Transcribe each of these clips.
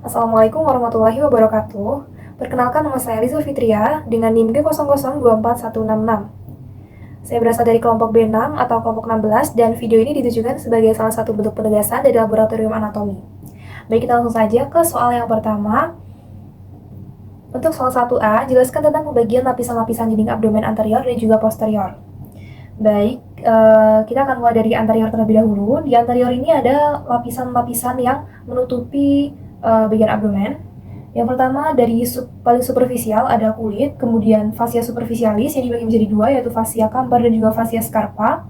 Assalamualaikum warahmatullahi wabarakatuh. Perkenalkan, nama saya Liza Fitria dengan NIM G0024166. Saya berasal dari kelompok B6 atau kelompok 16 dan video ini ditujukan sebagai salah satu bentuk penegasan dari laboratorium anatomi. Baik, kita langsung saja ke soal yang pertama. Untuk soal 1A, jelaskan tentang pembagian lapisan-lapisan dinding abdomen anterior dan juga posterior. Baik, kita akan mulai dari anterior terlebih dahulu. Di anterior ini ada lapisan-lapisan yang menutupi bagian abdomen. Yang pertama dari paling superficial ada kulit, kemudian fascia superficialis yang dibagi menjadi dua, yaitu fascia camper dan juga fascia scarpa.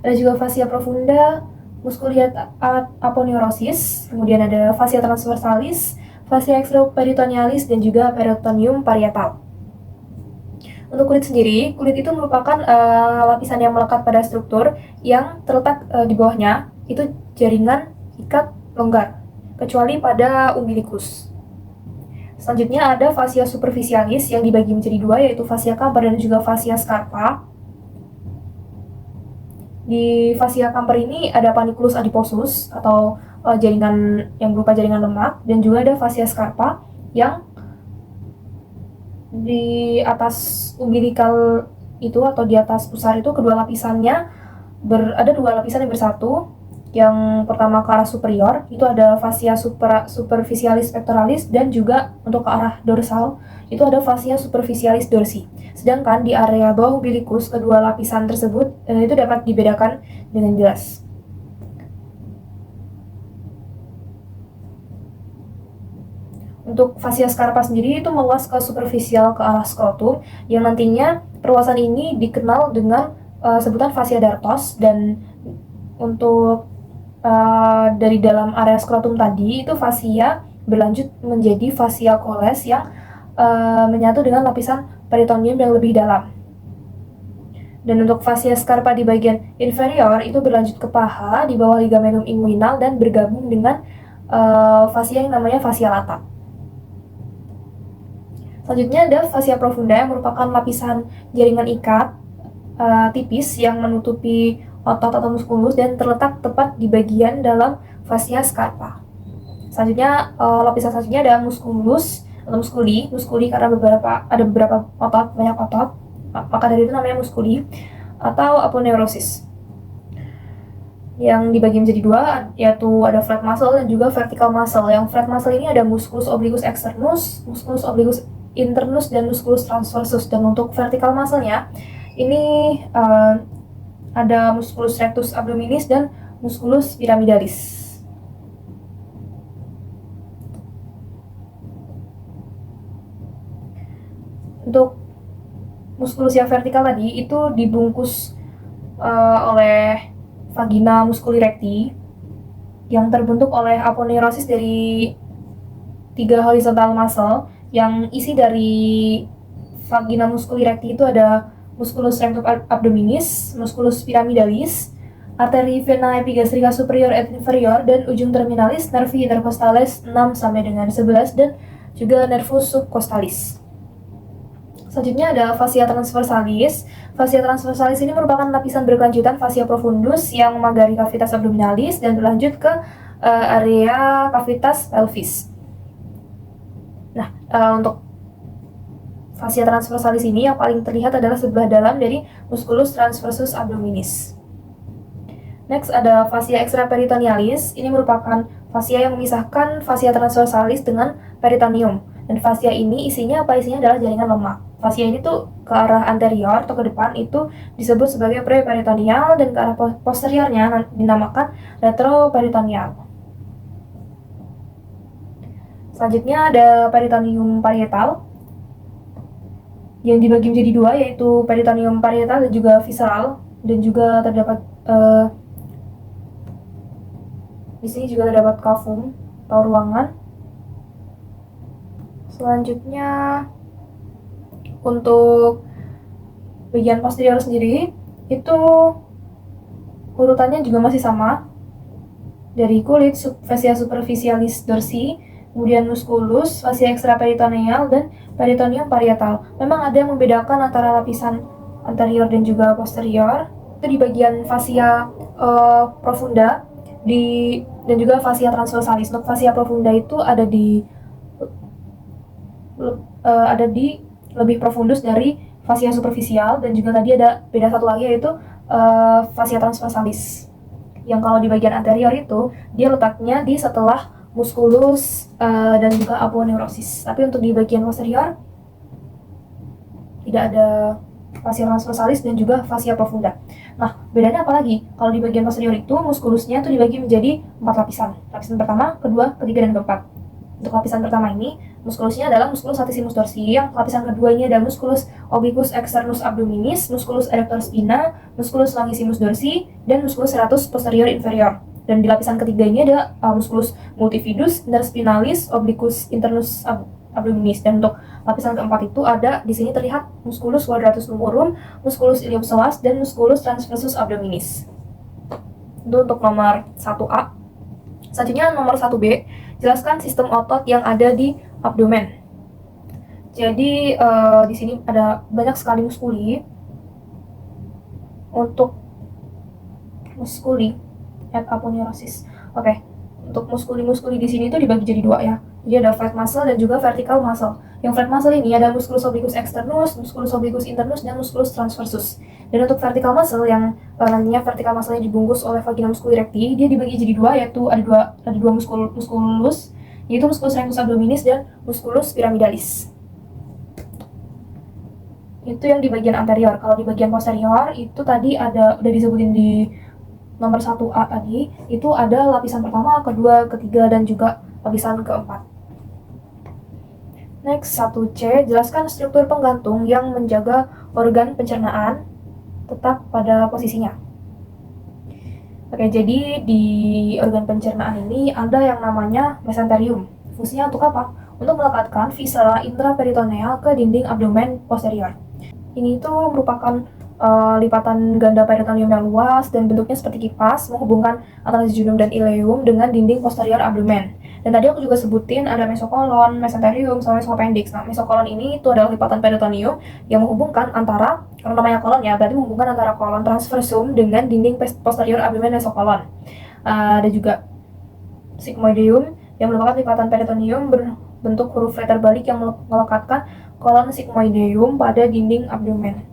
Ada juga fascia profunda, musculia aponeurosis, kemudian ada fascia transversalis, fascia extraperitonealis dan juga peritoneum parietal. Untuk kulit sendiri, kulit itu merupakan lapisan yang melekat pada struktur yang terletak di bawahnya, itu jaringan ikat longgar, kecuali pada umbilicus. Selanjutnya ada fascia superficialis yang dibagi menjadi dua, yaitu fascia camper dan juga fascia scarpa. Di fascia camper ini ada panniculus adiposus atau jaringan yang berupa jaringan lemak, dan juga ada fascia scarpa yang di atas umbilical itu atau di atas pusar itu kedua lapisannya ada dua lapisan yang bersatu. Yang pertama ke arah superior itu ada fascia superficialis pectoralis, dan juga untuk ke arah dorsal itu ada fascia superficialis dorsi. Sedangkan di area bawah umbilicus kedua lapisan tersebut itu dapat dibedakan dengan jelas. Untuk fascia scarpa sendiri itu meluas ke superficial ke arah skrotum, yang nantinya perluasan ini dikenal dengan sebutan fascia dartos. Dan untuk dari dalam area skrotum tadi itu fascia berlanjut menjadi fascia coles yang menyatu dengan lapisan peritoneum yang lebih dalam. Dan untuk fascia scarpa di bagian inferior itu berlanjut ke paha di bawah ligamentum inguinal dan bergabung dengan fascia yang namanya fascia lata. Selanjutnya ada fascia profunda yang merupakan lapisan jaringan ikat tipis yang menutupi otot atau muskulus dan terletak tepat di bagian dalam fascia scarpa. Selanjutnya lapisan selanjutnya ada musculus atau muskuli karena ada beberapa otot, banyak otot, maka dari itu namanya muskuli, atau aponeurosis yang dibagi menjadi dua, yaitu ada flat muscle dan juga vertical muscle. Yang flat muscle ini ada musculus obliquus externus, musculus obliquus internus, dan musculus transversus. Dan untuk vertical muscle-nya ini ada musculus rectus abdominis dan musculus pyramidalis. Untuk musculus yang vertikal tadi itu dibungkus oleh vagina musculi recti yang terbentuk oleh aponeurosis dari 3 horizontal muscle. Yang isi dari vagina musculi recti itu ada musculus rectus abdominis, musculus pyramidalis, arteri vena epigastrica superior et inferior, dan ujung terminalis nervi intercostales 6 sampai dengan 11, dan juga nervus subcostalis. Selanjutnya ada fascia transversalis. Fascia transversalis ini merupakan lapisan berkelanjutan fascia profundus yang memagari cavitas abdominalis dan berlanjut ke area cavitas pelvis. Nah, untuk fascia transversalis ini yang paling terlihat adalah sebelah dalam dari musculus transversus abdominis. Next ada fascia extraperitonealis. Ini merupakan fascia yang memisahkan fascia transversalis dengan peritoneum. Dan fascia ini isinya adalah jaringan lemak. Fascia ini tuh ke arah anterior atau ke depan itu disebut sebagai preperitoneal, dan ke arah posteriornya dinamakan retroperitoneal. Selanjutnya ada peritoneum parietal yang dibagi menjadi dua, yaitu peritoneum parietal dan juga visceral, dan juga terdapat di sini juga terdapat cavum atau ruangan. Selanjutnya untuk bagian posterior sendiri itu urutannya juga masih sama, dari kulit, fascia superficialis dorsi, kemudian musculus, fascia extraperitoneal, dan peritoneum parietal. Memang ada yang membedakan antara lapisan anterior dan juga posterior. Itu di bagian fascia profunda dan juga fascia transversalis. Untuk fascia profunda itu ada di lebih profundus dari fascia superficial, dan juga tadi ada beda satu lagi yaitu fascia transversalis. Yang kalau di bagian anterior itu dia letaknya di setelah musculus dan juga aponeurosis. Tapi untuk di bagian posterior tidak ada fascia transversalis dan juga fascia profunda. Nah, bedanya apa lagi? Kalau di bagian posterior itu muskulusnya itu dibagi menjadi 4 lapisan. Lapisan pertama, kedua, ketiga, dan keempat. Untuk lapisan pertama ini, muskulusnya adalah musculus latissimus dorsi. Yang lapisan kedua ini ada musculus obliquus externus abdominis, musculus adductor spina, musculus longissimus dorsi, dan musculus serratus posterior inferior. Dan di lapisan ketiga ini ada musculus multifidus, interspinalis, obliquus internus abdominis. Dan untuk lapisan keempat itu ada di sini terlihat musculus quadratus lumborum, musculus iliopsoas, dan musculus transversus abdominis. Itu untuk nomor 1A. Selanjutnya nomor 1B, jelaskan sistem otot yang ada di abdomen. Jadi di sini ada banyak sekali muskuli. Untuk muskuli at aponeurosis. Oke. Untuk muskuli di sini itu dibagi jadi dua ya. Jadi ada flat muscle dan juga vertical muscle. Yang flat muscle ini ada musculus obliquus externus, musculus obliquus internus, dan musculus transversus. Dan untuk vertical muscle yang nantinya vertical muscle-nya dibungkus oleh vagina musculi recti, dia dibagi jadi dua, yaitu ada dua musculus, yaitu musculus rectus abdominis dan musculus pyramidalis. Itu yang di bagian anterior. Kalau di bagian posterior itu tadi udah disebutin di nomor 1A tadi, itu ada lapisan pertama, kedua, ketiga, dan juga lapisan keempat. Next, 1C, jelaskan struktur penggantung yang menjaga organ pencernaan tetap pada posisinya. Oke, jadi di organ pencernaan ini ada yang namanya mesenterium. Fungsinya untuk apa? Untuk melekatkan viscera intraperitoneal ke dinding abdomen posterior. Ini tuh merupakan lipatan ganda peritoneum yang luas dan bentuknya seperti kipas, menghubungkan antara jejunum dan ileum dengan dinding posterior abdomen. Dan tadi aku juga sebutin ada mesokolon, mesenterium, sama mesoappendix. Nah, mesokolon ini itu adalah lipatan peritoneum yang menghubungkan antara, kalau namanya kolon ya, berarti menghubungkan antara kolon transversum dengan dinding posterior abdomen mesokolon. Ada juga sigmoideum yang merupakan lipatan peritoneum berbentuk huruf letter balik yang melekatkan kolon sigmoideum pada dinding abdomen.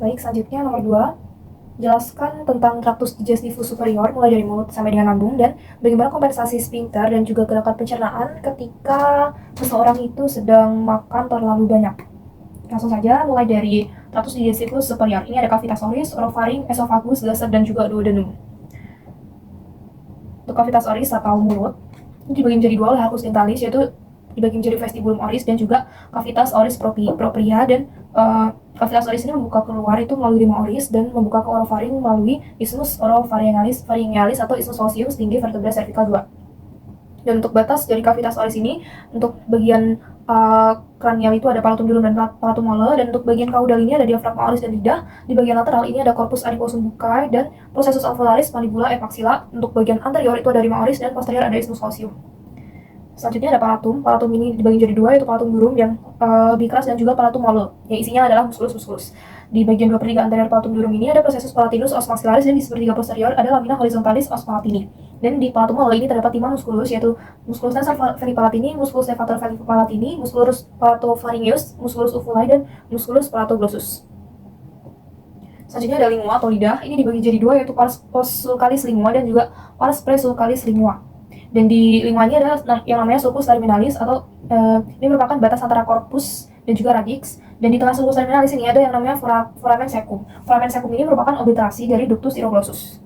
Baik, selanjutnya nomor 2. Jelaskan tentang traktus digestivus superior mulai dari mulut sampai dengan lambung dan bagaimana kompensasi sphincter dan juga gerakan pencernaan ketika seseorang itu sedang makan terlalu banyak. Langsung saja mulai dari traktus digestivus superior. Ini ada cavitas oris, orofaring, esophagus, gaster, dan juga duodenum. Untuk cavitas oris atau mulut, ini dibagi menjadi dua oleh arcus dentalis, yaitu dibagi menjadi vestibulum oris dan juga cavitas oris propria, dan cavitas oris ini membuka keluar itu melalui rima oris dan membuka ke orofaring melalui isthmus oropharyngealis atau isthmus osseum setinggi vertebra cervical 2. Dan untuk batas dari cavitas oris ini, untuk bagian kranial itu ada palatum durum dan palatum mole, dan untuk bagian kaudal ini ada diafragma oris dan lidah. Di bagian lateral ini ada corpus adiposum buccae dan processus alveolaris, mandibula, epaxilla. Untuk bagian anterior itu ada rima oris dan posterior ada isthmus osseum. Selanjutnya ada palatum. Palatum ini dibagi jadi dua, yaitu palatum durum yang lebih keras dan juga palatum mole, yang isinya adalah musculus. Di bagian 2/3 anterior palatum durum ini ada processus palatinus os maxillaris, dan di 1/3 posterior ada lamina horizontalis os palatini. Dan di palatum mole ini terdapat 5 musculus, yaitu musculus tensor velipalatini, musculus levator velipalatini, musculus palatopharyngeus, musculus uvulae, dan musculus palatoglossus. Selanjutnya ada lingua atau lidah. Ini dibagi jadi dua, yaitu pars postsulcalis lingua dan juga pars presulcalis lingua. Dan di linguanya ada yang namanya sulcus terminalis atau ini merupakan batas antara corpus dan juga radix. Dan di tengah sulcus terminalis ini ada yang namanya foramen secum. Foramen secum ini merupakan obliterasi dari ductus iroglossus.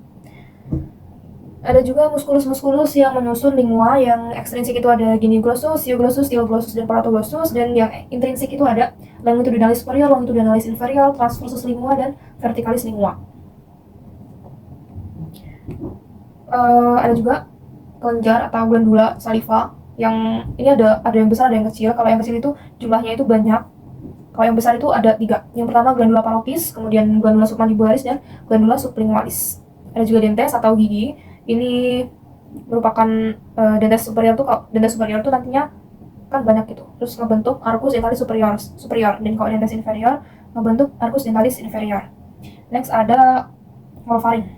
Ada juga musculus yang menyusun lingua. Yang ekstrinsik itu ada genioglossus, ioglossus, styloglosus, dan palatoglossus. Dan yang intrinsik itu ada longitudinalis superior, longitudinalis inferior, transversus lingua, dan verticalis lingua. Ada juga kelenjar atau glandula saliva, yang ini ada yang besar, ada yang kecil. Kalau yang kecil itu jumlahnya itu banyak. Kalau yang besar itu ada 3. Yang pertama glandula parotis, kemudian glandula submandibularis, dan glandula sublingualis. Ada juga dentes atau gigi. Ini merupakan dentes superior tuh nantinya kan banyak gitu. Terus ngebentuk arcus dentalis superior, dan kalau dentes inferior ngebentuk arcus dentalis inferior. Next ada orofaring.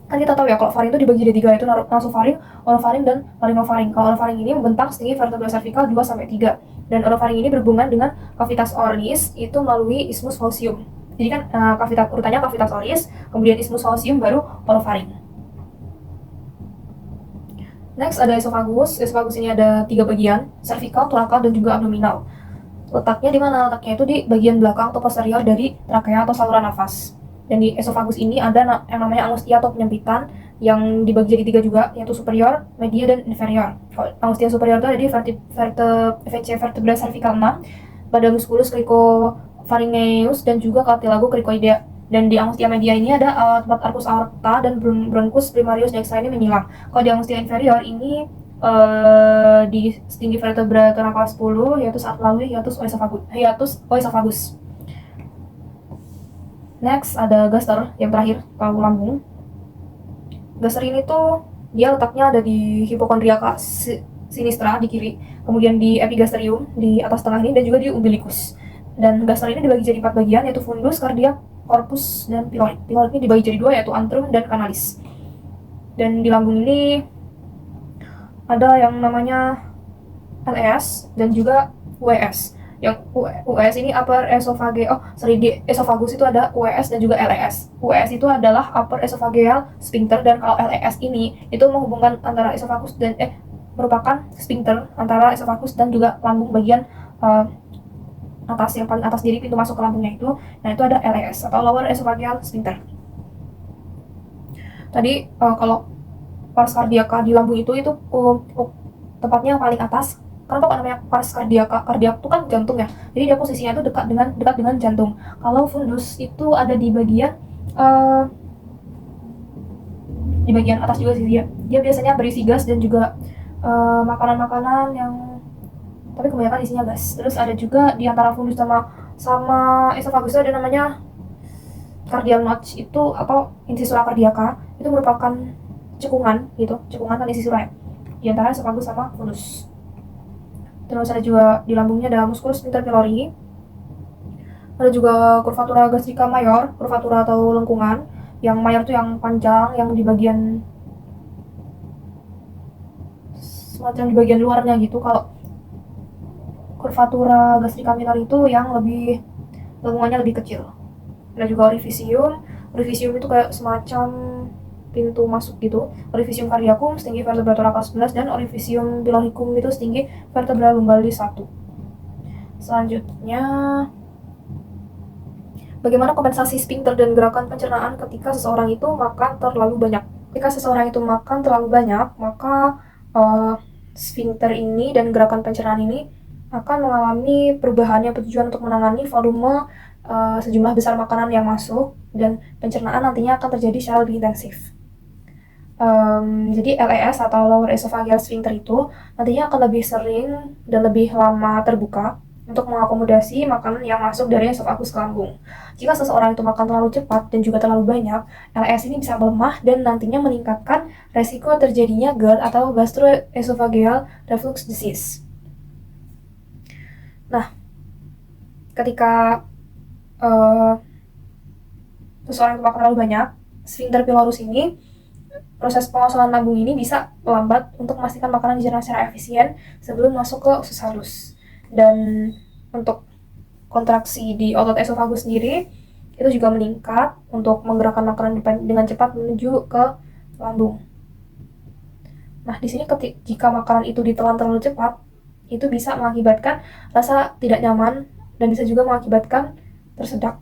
Kan kita tahu ya kalau faring itu dibagi jadi 3, yaitu nasofaring, orofaring, dan laringofaring. Kalau orofaring ini membentang setinggi vertebra cervical 2-3, dan orofaring ini berhubungan dengan cavitas oris itu melalui isthmus faucium. Jadi kan kavitas urutannya cavitas oris, kemudian isthmus faucium, baru orofaring. Next ada esophagus. Esophagus ini ada 3 bagian, cervical, thoracal, dan juga abdominal. Letaknya di mana? Letaknya itu di bagian belakang atau posterior dari trakea atau saluran nafas. Dan di esophagus ini ada yang namanya angustia atau penyempitan yang dibagi jadi 3 juga, yaitu superior, media, dan inferior. Angustia superior itu ada di VC vertebra cervical 6, pada musculus cricopharyngeus, dan juga cartilago cricoidea. Dan di angustia media ini ada tempat arcus aorta dan bronchus primarius dextra ini menyilang. Kalau di angustia inferior ini di setinggi vertebra toracal 10, yaitu saat melalui hiatus oesophagus. Next ada gaster yang terakhir, kalau lambung. Gaster ini tuh dia letaknya ada di hipokondriaka sinistra di kiri, kemudian di epigastrium di atas tengah ini, dan juga di umbilicus. Dan gaster ini dibagi jadi 4 bagian, yaitu fundus, cardiac, corpus, dan piloid. Piloid ini dibagi jadi 2, yaitu antrum dan canalis. Dan di lambung ini ada yang namanya LES dan juga UES. Yang UES ini upper esophageal, di esophagus itu ada UES dan juga LES. UES itu adalah upper esophageal sphincter, dan kalau LES ini itu menghubungkan antara esophagus dan merupakan sphincter antara esophagus dan juga lambung bagian atas, yang paling atas dari pintu masuk ke lambungnya itu. Nah, itu ada LES atau lower esophageal sphincter. Tadi kalau pars cardiaca di lambung itu tempatnya yang paling atas. Kenapa kok namanya pars cardiaca? Kardiak itu kan jantung ya. Jadi dia posisinya itu dekat dengan jantung. Kalau fundus itu ada di bagian atas juga sih dia. Dia biasanya berisi gas dan juga makanan-makanan yang, tapi kebanyakan isinya gas. Terus ada juga di antara fundus sama esophagus itu ada namanya cardiac notch itu atau incisura cardiaca. Itu merupakan cekungan kan incisura ya, di antara esophagus sama fundus. Terus ada juga di lambungnya ada musculus sphincter pylori. Ada juga curvatura gastrica mayor, curvatura atau lengkungan. Yang mayor itu yang panjang, yang di bagian semacam di bagian luarnya gitu. Kalau curvatura gastrica minor itu yang lebih lengkungannya lebih kecil. Ada juga orifisium. Orifisium itu kayak semacam pintu masuk gitu. Orifisium cardiacum setinggi vertebra toracal 11, dan orifisium pyloricum itu setinggi vertebra lumbalgi 1. Selanjutnya, bagaimana kompensasi sphincter dan gerakan pencernaan ketika seseorang itu makan terlalu banyak? Ketika seseorang itu makan terlalu banyak, maka sphincter ini dan gerakan pencernaan ini akan mengalami perubahan yang bertujuan untuk menangani volume sejumlah besar makanan yang masuk, dan pencernaan nantinya akan terjadi secara lebih intensif. Jadi LES atau lower esophageal sphincter itu nantinya akan lebih sering dan lebih lama terbuka untuk mengakomodasi makanan yang masuk dari esophagus ke lambung. Jika seseorang itu makan terlalu cepat dan juga terlalu banyak, LES ini bisa melemah dan nantinya meningkatkan resiko terjadinya GERD atau gastroesophageal reflux disease. Nah, ketika seseorang itu makan terlalu banyak, sphincter pylorus ini, proses pengosongan lambung ini bisa melambat untuk memastikan makanan dicerna secara efisien sebelum masuk ke usus halus. Dan untuk kontraksi di otot esofagus sendiri itu juga meningkat untuk menggerakkan makanan dengan cepat menuju ke lambung. Nah, di sini jika makanan itu ditelan terlalu cepat, itu bisa mengakibatkan rasa tidak nyaman dan bisa juga mengakibatkan tersedak.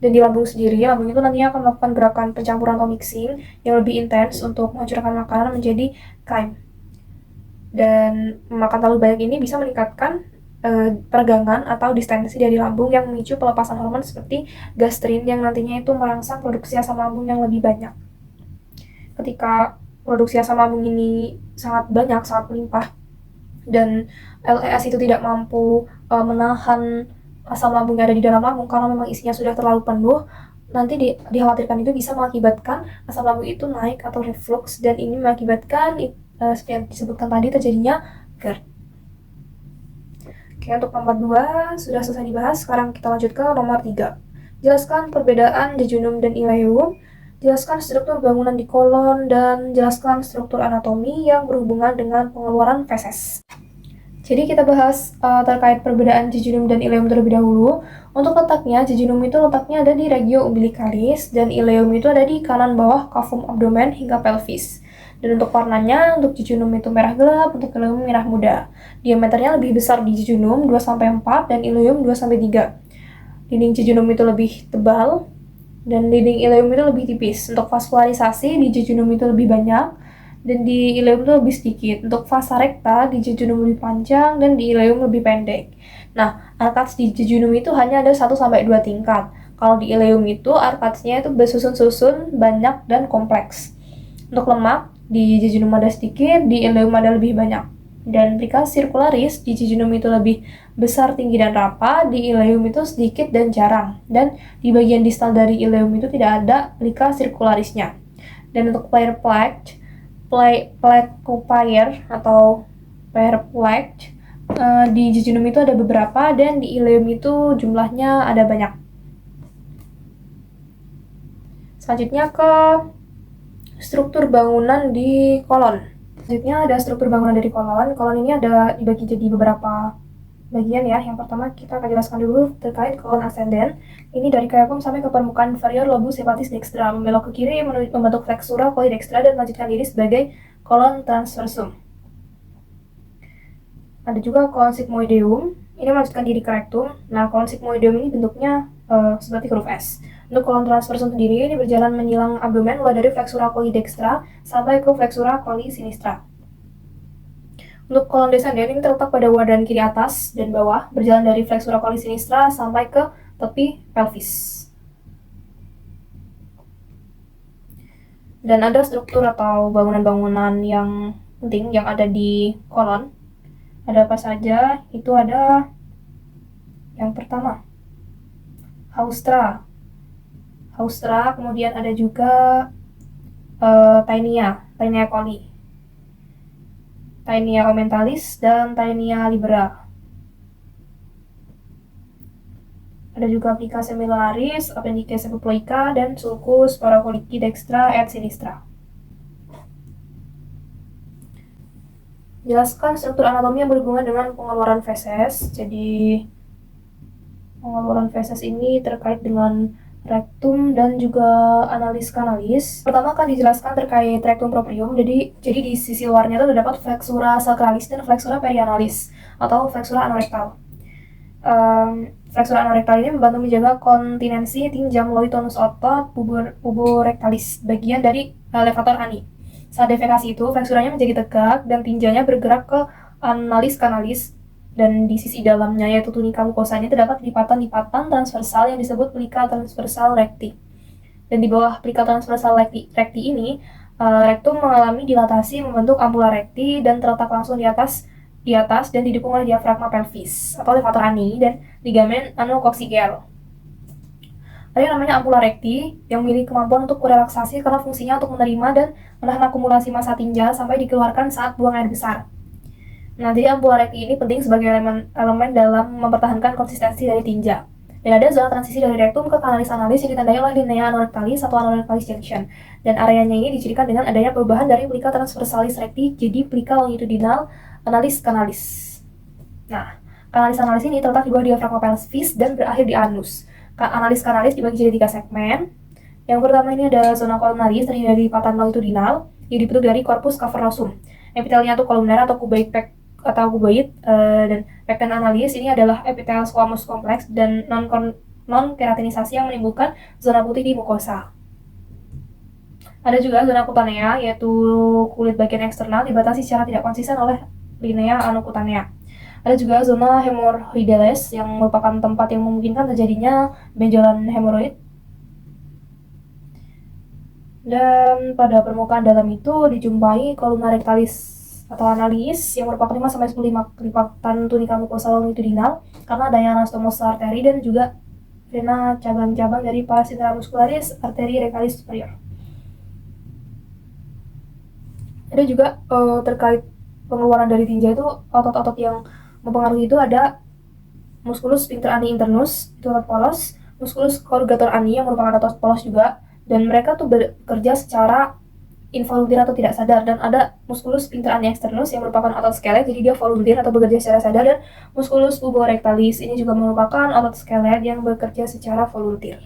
Dan di lambung sendiri, lambung itu nantinya akan melakukan gerakan pencampuran atau mixing yang lebih intens untuk menghancurkan makanan menjadi chyme. Dan makan terlalu banyak ini bisa meningkatkan peregangan atau distensi dari lambung yang memicu pelepasan hormon seperti gastrin yang nantinya itu merangsang produksi asam lambung yang lebih banyak. Ketika produksi asam lambung ini sangat banyak, sangat melimpah, dan LES itu tidak mampu menahan asam lambung yang ada di dalam lambung karena memang isinya sudah terlalu penuh, nanti dikhawatirkan itu bisa mengakibatkan asam lambung itu naik atau reflux, dan ini mengakibatkan seperti yang disebutkan tadi terjadinya GERD. Oke, untuk nomor 2 sudah selesai dibahas. Sekarang kita lanjut ke nomor 3. Jelaskan perbedaan jejunum dan ileum. Jelaskan struktur bangunan di kolon dan jelaskan struktur anatomi yang berhubungan dengan pengeluaran feses. Jadi kita bahas terkait perbedaan jejunum dan ileum terlebih dahulu. Untuk letaknya, jejunum itu letaknya ada di regio umbilicalis dan ileum itu ada di kanan bawah cavum abdomen hingga pelvis. Dan untuk warnanya, untuk jejunum itu merah gelap, untuk ileum merah muda. Diameternya lebih besar di jejunum 2-4 dan ileum 2-3. Dinding jejunum itu lebih tebal dan dinding ileum itu lebih tipis. Untuk vaskularisasi di jejunum itu lebih banyak dan di ileum itu lebih sedikit. Untuk vasa rekta di jejunum lebih panjang dan di ileum lebih pendek. Nah, arkats di jejunum itu hanya ada 1-2 tingkat. Kalau di ileum itu arkatsnya itu bersusun-susun, banyak dan kompleks. Untuk lemak di jejunum ada sedikit, di ileum ada lebih banyak. Dan plika sirkularis di jejunum itu lebih besar, tinggi, dan rapat, di ileum itu sedikit dan jarang. Dan di bagian distal dari ileum itu tidak ada plika sirkularisnya. Dan untuk player plaque atau player plaque di jejunum itu ada beberapa dan di ileum itu jumlahnya ada banyak. Selanjutnya ke struktur bangunan di kolon. Selanjutnya ada struktur bangunan dari kolon. Kolon ini ada dibagi jadi beberapa bagian ya. Yang pertama kita akan jelaskan dulu terkait kolon ascendent. Ini dari caecum sampai ke permukaan inferior lobus hepatis dextra, membelok ke kiri membentuk flexura coli dextra dan melanjutkan diri sebagai kolon transversum. Ada juga kolon sigmoideum. Ini melanjutkan diri ke rectum. Nah, kolon sigmoideum ini bentuknya seperti huruf S. Untuk kolon transversum sendiri, ini berjalan menyilang abdomen mulai dari flexura coli dextra sampai ke flexura coli sinistra. Untuk kolon descendent ini terletak pada wadah kiri atas dan bawah, berjalan dari flexura coli sinistra sampai ke tepi pelvis. Dan ada struktur atau bangunan-bangunan yang penting yang ada di kolon. Ada apa saja? Itu ada yang pertama, haustra, kemudian ada juga Taenia coli, Taenia aumentalis, dan Taenia libera. Ada juga plica semilunaris, appendix epiploica, dan sulcus paracolici dextra et sinistra. Jelaskan struktur anatomi yang berhubungan dengan pengeluaran feses. Jadi pengeluaran feses ini terkait dengan rectum dan juga analis kanalis. Pertama akan dijelaskan terkait rectum proprium. Jadi di sisi luarnya itu terdapat flexura sacralis dan flexura perianalis atau flexura anorektal. Flexura anorektal ini membantu menjaga kontinensi tinjam lowi tonus otot puborectalis, bagian dari levator ani. Saat defekasi itu, fleksuranya menjadi tegak dan tinjanya bergerak ke analis kanalis, dan di sisi dalamnya yaitu tunika mukosanya terdapat lipatan-lipatan transversal yang disebut plica transversal recti. Dan di bawah plica transversal recti ini, rectum mengalami dilatasi membentuk ampula recti dan terletak langsung di atas dan didukung oleh diafragma pelvis atau levator ani dan ligamen anococcygeal. Ada yang namanya ampula recti yang memiliki kemampuan untuk relaksasi karena fungsinya untuk menerima dan menahan akumulasi massa tinja sampai dikeluarkan saat buang air besar. Nah, jadi ampula recti ini penting sebagai elemen dalam mempertahankan konsistensi dari tinja. Dan ada zona transisi dari rectum ke kanalis-analis yang ditandai oleh linea anorectalis atau anorectalis junction. Dan areanya ini dicirikan dengan adanya perubahan dari plica transversalis recti jadi plica longitudinal analis kanalis. Nah, kanalis-analis ini terletak di bawah diafragma pelvis dan berakhir di anus. Analis kanalis dibagi jadi 3 segmen. Yang pertama ini ada zona colunaris terdiri dari lipatan longitudinal yang dibentuk dari corpus cavernosum. Epitelnya itu kolumner atau kuboid dan pecten analis ini adalah epitel squamous kompleks dan non keratinisasi yang menimbulkan zona putih di mukosa. Ada juga zona kutanea yaitu kulit bagian eksternal dibatasi secara tidak konsisten oleh linea anokutanea. Ada juga zona hemorrhoideles yang merupakan tempat yang memungkinkan terjadinya benjolan hemoroid. Dan pada permukaan dalam itu dijumpai columna rectalis atau analis yang merupakan 5-10 lipatan tunika mukosa longitudinal karena adanya anastomos arteri dan juga vena cabang-cabang dari pars intramuscularis arteri rectalis superior. Ada juga terkait pengeluaran dari tinja itu otot-otot yang mempengaruhi itu ada musculus sphincter ani internus itu otot polos, musculus corrugator ani yang merupakan otot polos juga, dan mereka tuh bekerja secara involunteer atau tidak sadar. Dan ada musculus interani externus yang merupakan otot skelet, jadi dia volunteer atau bekerja secara sadar, dan musculus puborectalis ini juga merupakan otot skelet yang bekerja secara volunteer.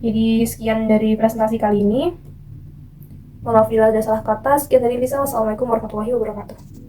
Jadi sekian dari presentasi kali ini. Mohon maaf bila ada salah kata. Sekian dari Lisa. Wassalamualaikum warahmatullahi wabarakatuh.